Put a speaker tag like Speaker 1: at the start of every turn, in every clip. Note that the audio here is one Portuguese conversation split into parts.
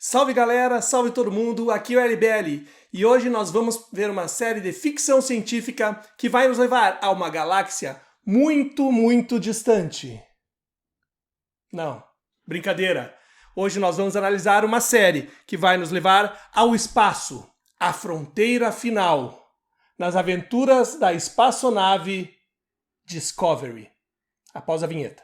Speaker 1: Salve galera, salve todo mundo, aqui é o LBL e hoje nós vamos ver uma série de ficção científica que vai nos levar a uma galáxia muito distante. Não, brincadeira. Hoje nós vamos analisar uma série que vai nos levar ao espaço, à fronteira final, nas aventuras da espaçonave Discovery. Após a vinheta.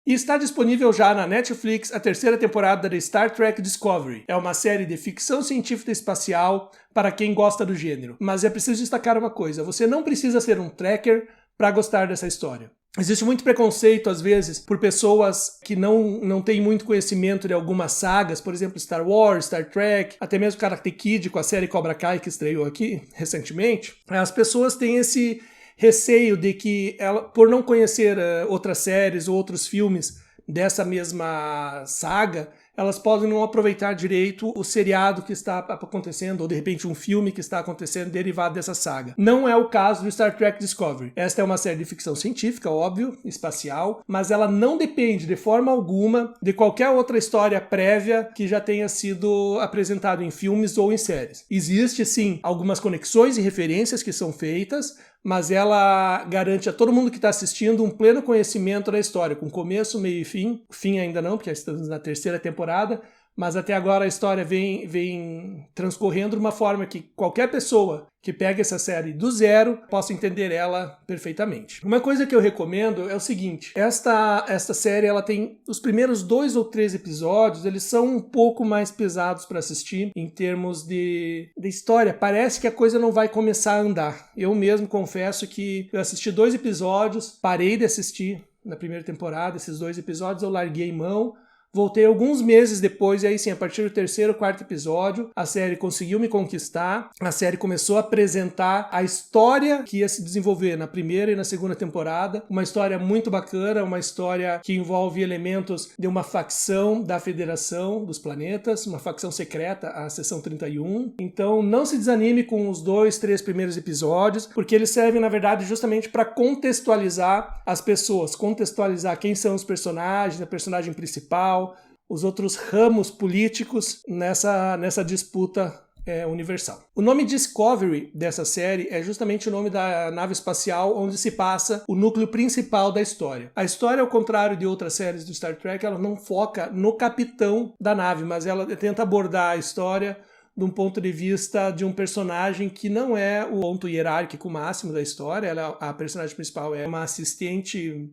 Speaker 1: E está disponível já na Netflix a terceira temporada de Star Trek Discovery. É uma série de ficção científica espacial para quem gosta do gênero. Mas é preciso destacar uma coisa, você não precisa ser um trekker para gostar dessa história. Existe muito preconceito, às vezes, por pessoas que não têm muito conhecimento de algumas sagas, por exemplo, Star Wars, Star Trek, até mesmo Karate Kid com a série Cobra Kai que estreou aqui recentemente. As pessoas têm esse receio de que, por não conhecer outras séries ou outros filmes dessa mesma saga, elas podem não aproveitar direito o seriado que está acontecendo, ou de repente um filme que está acontecendo derivado dessa saga. Não é o caso do Star Trek Discovery. Esta é uma série de ficção científica, óbvio, espacial, mas ela não depende de forma alguma de qualquer outra história prévia que já tenha sido apresentada em filmes ou em séries. Existe, sim, algumas conexões e referências que são feitas, mas ela garante a todo mundo que está assistindo um pleno conhecimento da história, com começo, meio e fim. Fim ainda não, porque já estamos na terceira temporada, mas até agora a história vem transcorrendo de uma forma que qualquer pessoa que pega essa série do zero possa entender ela perfeitamente. Uma coisa que eu recomendo é o seguinte, esta série ela tem os primeiros 2 ou 3 episódios, eles são um pouco mais pesados para assistir em termos de história. Parece que a coisa não vai começar a andar. Eu mesmo confesso que eu assisti 2 episódios, parei de assistir na primeira temporada, esses 2 episódios eu larguei mão. Voltei alguns meses depois, e aí sim, a partir do 3º, 4º episódio, a série conseguiu me conquistar, a série começou a apresentar a história que ia se desenvolver na primeira e na segunda temporada, uma história muito bacana, uma história que envolve elementos de uma facção da Federação dos Planetas, uma facção secreta, a Seção 31, então não se desanime com os 2, 3 primeiros episódios, porque eles servem, na verdade, justamente para contextualizar as pessoas, contextualizar quem são os personagens, a personagem principal, os outros ramos políticos nessa disputa universal. O nome Discovery dessa série é justamente o nome da nave espacial onde se passa o núcleo principal da história. A história, ao contrário de outras séries do Star Trek, ela não foca no capitão da nave, mas ela tenta abordar a história de um ponto de vista de um personagem que não é o ponto hierárquico máximo da história. A personagem principal é uma assistente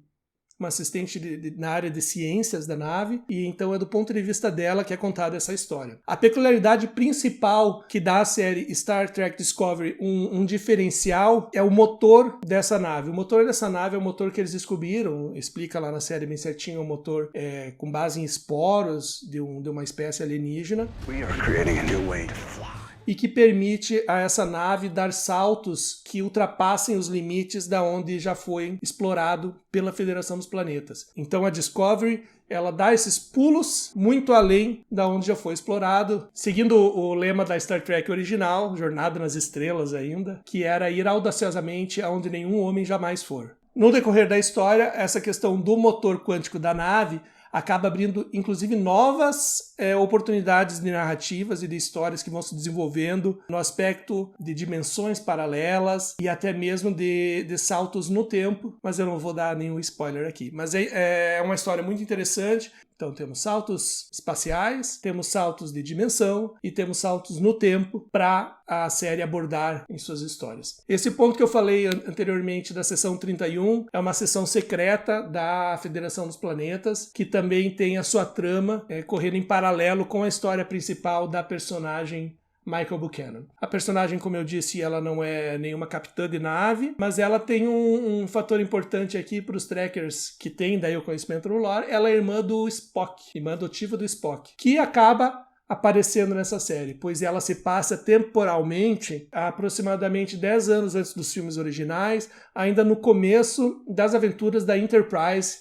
Speaker 1: na área de ciências da nave, e então é do ponto de vista dela que é contada essa história. A peculiaridade principal que dá à série Star Trek Discovery um diferencial é o motor dessa nave. O motor dessa nave é o motor que eles descobriram, explica lá na série bem certinho, um motor com base em esporos de uma espécie alienígena. We are creating a new way to fly. E que permite a essa nave dar saltos que ultrapassem os limites da onde já foi explorado pela Federação dos Planetas. Então a Discovery, ela dá esses pulos muito além da onde já foi explorado, seguindo o lema da Star Trek original, Jornada nas Estrelas ainda, que era ir audaciosamente aonde nenhum homem jamais for. No decorrer da história, essa questão do motor quântico da nave acaba abrindo, inclusive, novas oportunidades de narrativas e de histórias que vão se desenvolvendo no aspecto de dimensões paralelas e até mesmo de saltos no tempo, mas eu não vou dar nenhum spoiler aqui. Mas é uma história muito interessante. Então temos saltos espaciais, temos saltos de dimensão e temos saltos no tempo para a série abordar em suas histórias. Esse ponto que eu falei anteriormente da Seção 31 é uma seção secreta da Federação dos Planetas, que também tem a sua trama correndo em paralelo com a história principal da personagem Michael Buchanan. A personagem, como eu disse, ela não é nenhuma capitã de nave, mas ela tem um fator importante aqui para os trekkers que têm daí o conhecimento no lore. Ela é irmã do Spock, irmã adotiva do Spock, que acaba aparecendo nessa série, pois ela se passa temporalmente aproximadamente 10 anos antes dos filmes originais, ainda no começo das aventuras da Enterprise,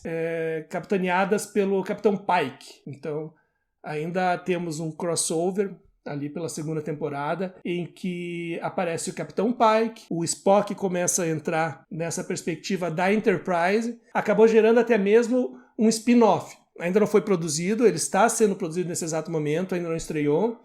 Speaker 1: capitaneadas pelo Capitão Pike. Então, ainda temos um crossover ali pela segunda temporada, em que aparece o Capitão Pike, o Spock começa a entrar nessa perspectiva da Enterprise, acabou gerando até mesmo um spin-off, ainda não foi produzido, ele está sendo produzido nesse exato momento, ainda não estreou,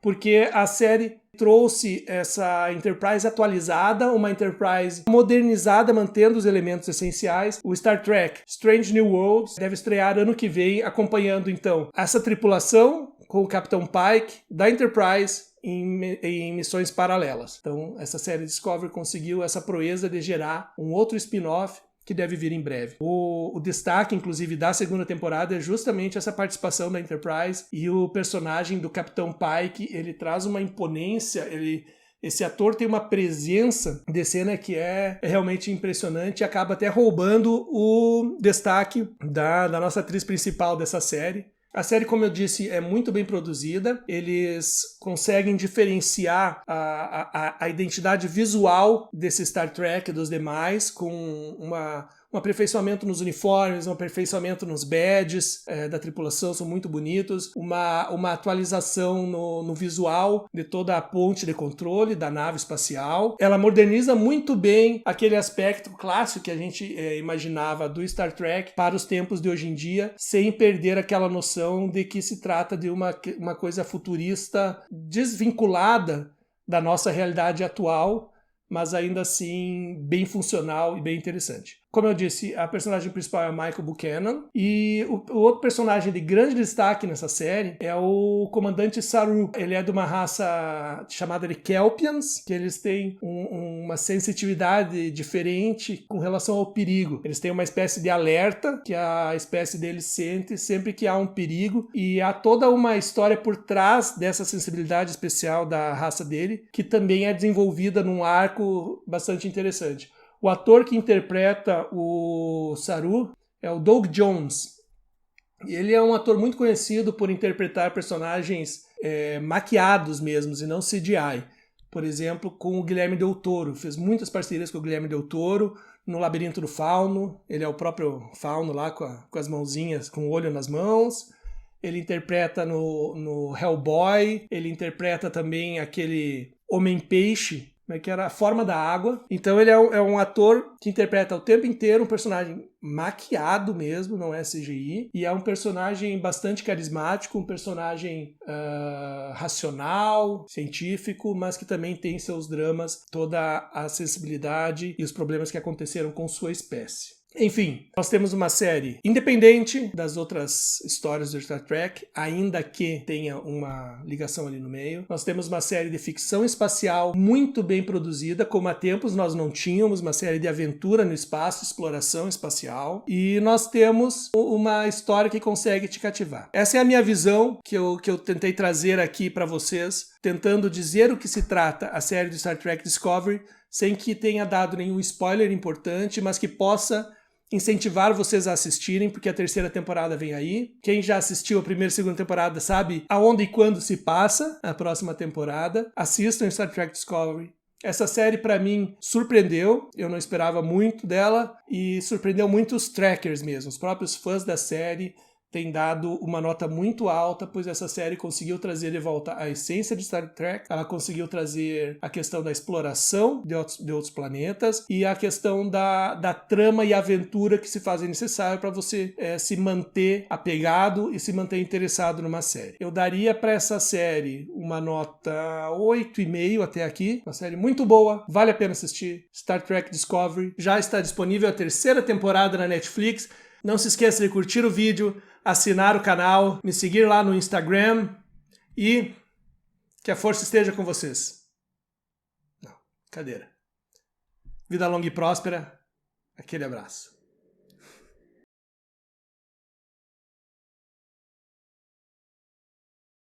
Speaker 1: porque a série trouxe essa Enterprise atualizada, uma Enterprise modernizada, mantendo os elementos essenciais. O Star Trek Strange New Worlds deve estrear ano que vem, acompanhando então essa tripulação com o Capitão Pike da Enterprise em missões paralelas. Então essa série Discovery conseguiu essa proeza de gerar um outro spin-off que deve vir em breve. O destaque, inclusive, da segunda temporada é justamente essa participação da Enterprise, e o personagem do Capitão Pike, ele traz uma imponência, esse ator tem uma presença de cena que é realmente impressionante e acaba até roubando o destaque da nossa atriz principal dessa série. A série, como eu disse, é muito bem produzida, eles conseguem diferenciar a identidade visual desse Star Trek dos demais, com um aperfeiçoamento nos uniformes, um aperfeiçoamento nos badges da tripulação, são muito bonitos, uma atualização no visual de toda a ponte de controle da nave espacial. Ela moderniza muito bem aquele aspecto clássico que a gente imaginava do Star Trek para os tempos de hoje em dia, sem perder aquela noção de que se trata de uma coisa futurista desvinculada da nossa realidade atual, mas ainda assim bem funcional e bem interessante. Como eu disse, a personagem principal é Michael Buchanan, e o outro personagem de grande destaque nessa série é o comandante Saru. Ele é de uma raça chamada de Kelpians, que eles têm uma sensitividade diferente com relação ao perigo. Eles têm uma espécie de alerta que a espécie deles sente sempre que há um perigo, e há toda uma história por trás dessa sensibilidade especial da raça dele, que também é desenvolvida num arco bastante interessante. O ator que interpreta o Saru é o Doug Jones. Ele é um ator muito conhecido por interpretar personagens maquiados mesmos e não CGI. Por exemplo, com o Guilherme Del Toro. Fez muitas parcerias com o Guilherme Del Toro no Labirinto do Fauno. Ele é o próprio Fauno lá com as mãozinhas, com o olho nas mãos. Ele interpreta no Hellboy. Ele interpreta também aquele Homem-Peixe, que era a forma da água. Então ele é um ator que interpreta o tempo inteiro um personagem maquiado mesmo, não é CGI, e é um personagem bastante carismático, um personagem racional, científico, mas que também tem seus dramas, toda a sensibilidade e os problemas que aconteceram com sua espécie. Enfim, nós temos uma série independente das outras histórias do Star Trek, ainda que tenha uma ligação ali no meio. Nós temos uma série de ficção espacial muito bem produzida, como há tempos nós não tínhamos, uma série de aventura no espaço, exploração espacial. E nós temos uma história que consegue te cativar. Essa é a minha visão que eu tentei trazer aqui para vocês, tentando dizer o que se trata a série do Star Trek Discovery, sem que tenha dado nenhum spoiler importante, mas que possa incentivar vocês a assistirem, porque a terceira temporada vem aí. Quem já assistiu a primeira e segunda temporada sabe aonde e quando se passa a próxima temporada. Assistam Star Trek Discovery. Essa série, para mim, surpreendeu. Eu não esperava muito dela e surpreendeu muito os trackers mesmo. Os próprios fãs da série têm dado uma nota muito alta, pois essa série conseguiu trazer de volta a essência de Star Trek, ela conseguiu trazer a questão da exploração de outros planetas e a questão da trama e aventura que se fazem necessário para você se manter apegado e se manter interessado numa série. Eu daria para essa série uma nota 8,5 até aqui, uma série muito boa, vale a pena assistir. Star Trek Discovery já está disponível a terceira temporada na Netflix. Não se esqueça de curtir o vídeo, assinar o canal, me seguir lá no Instagram e que a força esteja com vocês. Não, cadeira. Vida longa e próspera. Aquele abraço.